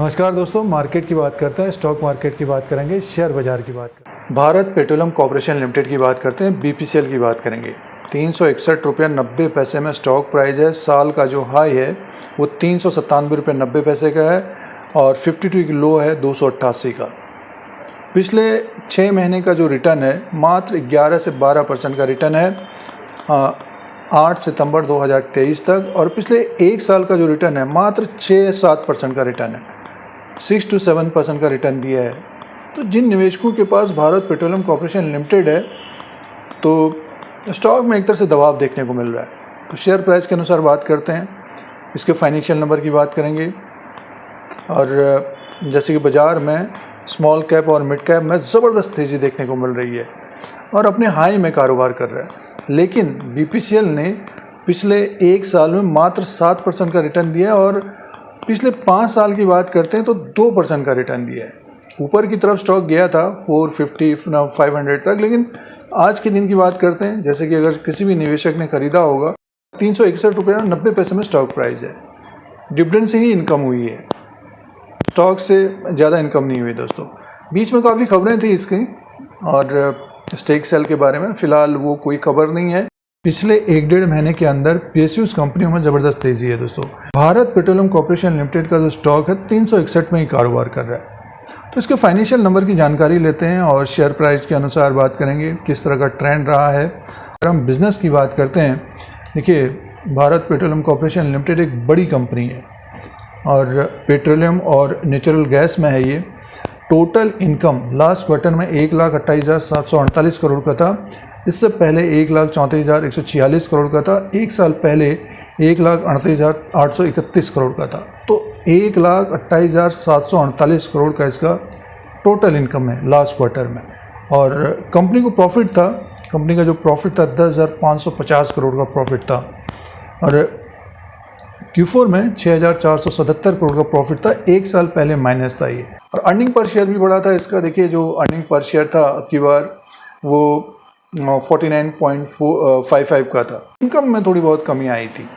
नमस्कार दोस्तों, मार्केट की बात करते हैं, स्टॉक मार्केट की बात करेंगे, शेयर बाजार की बात करेंगे। भारत पेट्रोलियम कॉर्पोरेशन लिमिटेड की बात करते हैं, बीपीसीएल की बात करेंगे। 361 रुपये 90 पैसे में स्टॉक प्राइस है। साल का जो हाई है वो 397 रुपये 90 पैसे का है और 52 की लो है 288 का। पिछले 6 महीने का जो रिटर्न है मात्र 11 से 12% का रिटर्न है 8 सितंबर 2023 तक, और पिछले एक साल का जो रिटर्न है मात्र 6-7% का रिटर्न है। 6 to 7% का रिटर्न दिया है। तो जिन निवेशकों के पास भारत पेट्रोलियम कॉर्पोरेशन लिमिटेड है तो स्टॉक में एक तरह से दबाव देखने को मिल रहा है। तो शेयर प्राइस के अनुसार बात करते हैं, इसके फाइनेंशियल नंबर की बात करेंगे, और जैसे कि बाज़ार में स्मॉल कैप और मिड कैप में ज़बरदस्त तेज़ी देखने को मिल रही है और अपने हाई में कारोबार कर रहा है। लेकिन बीपीसीएल ने पिछले एक साल में मात्र 7% का रिटर्न दिया है, और पिछले 5 साल की बात करते हैं तो 2% का रिटर्न दिया है। ऊपर की तरफ स्टॉक गया था 450-500 तक, लेकिन आज के दिन की बात करते हैं, जैसे कि अगर किसी भी निवेशक ने खरीदा होगा 361 रुपये 90 पैसे में स्टॉक प्राइस है। डिविडेंड से ही इनकम हुई है, स्टॉक से ज़्यादा इनकम नहीं हुई दोस्तों। बीच में काफ़ी खबरें थी इसकी और स्टेक सेल के बारे में, फ़िलहाल वो कोई खबर नहीं है। पिछले 1-1.5 महीने के अंदर पीएसयूज कंपनियों में ज़बरदस्त तेज़ी है दोस्तों। भारत पेट्रोलियम कॉर्पोरेशन लिमिटेड का जो स्टॉक है 361 में ही कारोबार कर रहा है। तो इसके फाइनेंशियल नंबर की जानकारी लेते हैं और शेयर प्राइस के अनुसार बात करेंगे किस तरह का ट्रेंड रहा है। अगर हम बिज़नेस की बात करते हैं, देखिए भारत पेट्रोलियम कॉर्पोरेशन लिमिटेड एक बड़ी कंपनी है और पेट्रोलियम और नेचुरल गैस में है ये। टोटल इनकम लास्ट क्वार्टर में 1,28,748 करोड़ का था। इससे पहले 1,34,146 करोड़ का था। एक साल पहले 1,38,831 करोड़ का था। तो 1,28,748 करोड़ का इसका टोटल इनकम है लास्ट क्वार्टर में। और कंपनी को प्रॉफिट था, कंपनी का जो प्रॉफिट था 10,550 करोड़ का प्रॉफिट था, और Q4 में 6,477 करोड़ का प्रॉफिट था। एक साल पहले माइनस था ये। और अर्निंग पर शेयर भी बढ़ा था इसका। देखिए जो अर्निंग पर शेयर था अब की बार वो 49.55 का था। इनकम में थोड़ी बहुत कमी आई थी।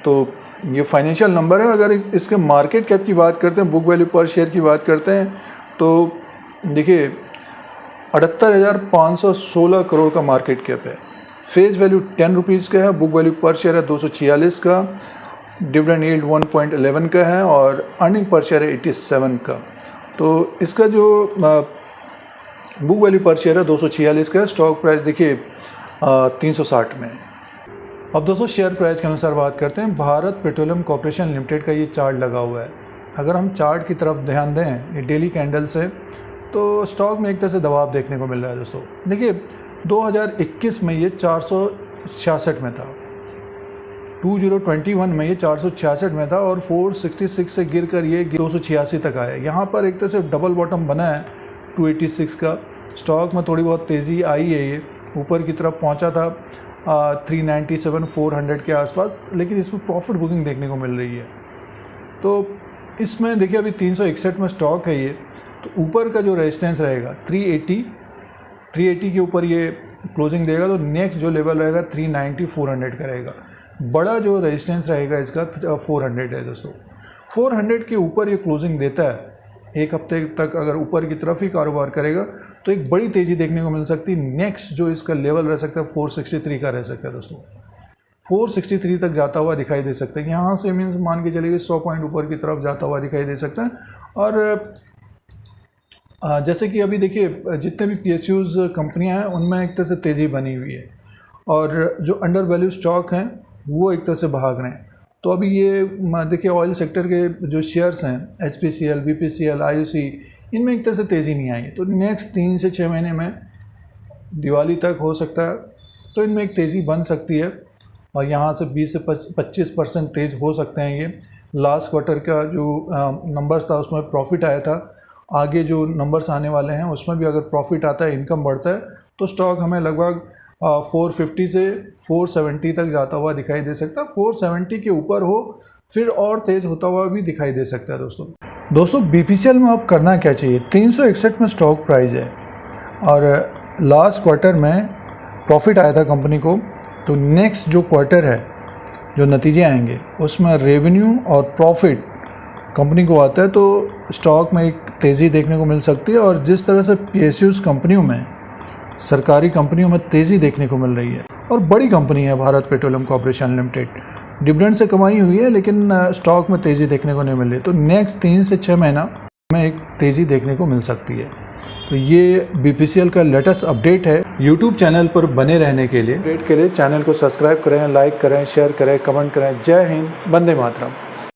तो ये फाइनेंशियल नंबर है। अगर इसके मार्केट कैप की बात करते हैं, बुक वैल्यू पर शेयर की बात करते हैं, तो देखिए 78,516 करोड़ का मार्केट कैप है। फेस वैल्यू 10 रुपीज़ का है, बुक वैल्यू पर शेयर है 246 का, डिविडेंड यील्ड 1.11 का है, और अर्निंग पर शेयर है 87 का। तो इसका जो बुक वैल्यू पर शेयर है 246 का है। स्टॉक प्राइस देखिए 360 में है। अब दोस्तों शेयर प्राइस के अनुसार बात करते हैं। भारत पेट्रोलियम कॉर्पोरेशन लिमिटेड का ये चार्ट लगा हुआ है। अगर हम चार्ट की तरफ ध्यान दें, ये डेली कैंडल से, तो स्टॉक में एक तरह से दबाव देखने को मिल रहा है दोस्तों। देखिए 2021 में ये 466 में था, 2021 में ये 466 में था, और 466 से गिर कर ये 286 तक आया। यहाँ पर एक तरह से डबल बॉटम बना है 286 का। स्टॉक में थोड़ी बहुत तेज़ी आई है, ये ऊपर की तरफ पहुँचा था 397-400 के आसपास, लेकिन इसमें प्रॉफिट बुकिंग देखने को मिल रही है। तो इसमें देखिए अभी 361 में स्टॉक है ये, तो ऊपर का जो रेजिस्टेंस रहेगा 380 के ऊपर ये क्लोजिंग देगा, तो नेक्स्ट जो लेवल रहेगा 390-400 का रहेगा। बड़ा जो रेजिस्टेंस रहेगा इसका 400 है दोस्तों। 400 के ऊपर ये क्लोजिंग देता है, एक हफ्ते तक अगर ऊपर की तरफ ही कारोबार करेगा तो एक बड़ी तेज़ी देखने को मिल सकती है। नेक्स्ट जो इसका लेवल रह सकता है 463 का रह सकता है दोस्तों। 463 तक जाता हुआ दिखाई दे सकता है। यहाँ से मीन्स मान के चलिए 100 पॉइंट ऊपर की तरफ जाता हुआ दिखाई दे सकता है। और जैसे कि अभी देखिए जितने भी पीएसयूज कंपनियां हैं उनमें एक तरह से तेज़ी बनी हुई है, और जो अंडर वैल्यू स्टॉक हैं वो एक तरह से भाग रहे हैं। तो अभी ये देखिए ऑयल सेक्टर के जो शेयर्स हैं HPCL, BPCL, IOC, इनमें एक तरह से तेज़ी नहीं आई। तो नेक्स्ट 3 से 6 महीने में दिवाली तक हो सकता है तो इनमें एक तेज़ी बन सकती है, और यहाँ से 20 से 25% तेज़ हो सकते हैं ये। लास्ट क्वार्टर का जो नंबर्स था उसमें प्रॉफिट आया था। आगे जो नंबर्स आने वाले हैं उसमें भी अगर प्रॉफिट आता है, इनकम बढ़ता है, तो स्टॉक हमें लगभग 450 से 470 तक जाता हुआ दिखाई दे सकता है। 470 के ऊपर हो फिर और तेज़ होता हुआ भी दिखाई दे सकता है दोस्तों। बीपीसीएल में अब करना क्या चाहिए? 361 में स्टॉक प्राइस है और लास्ट क्वार्टर में प्रॉफिट आया था कंपनी को। तो नेक्स्ट जो क्वार्टर है, जो नतीजे आएंगे उसमें रेवेन्यू और प्रॉफिट कंपनी को आता है तो स्टॉक में एक तेज़ी देखने को मिल सकती है। और जिस तरह से PSUs कंपनियों में, सरकारी कंपनियों में तेज़ी देखने को मिल रही है, और बड़ी कंपनी है Bharat petroleum corporation limited, dividend से कमाई हुई है लेकिन स्टॉक में तेज़ी देखने को नहीं मिल रही, तो नेक्स्ट 3 से 6 महीना में एक तेज़ी देखने को मिल सकती है। तो ये BPCL का लेटेस्ट अपडेट है। YouTube चैनल पर बने रहने के लिए चैनल को सब्सक्राइब करें, लाइक करें, शेयर करें, कमेंट करें। जय हिंद, वंदे मातरम।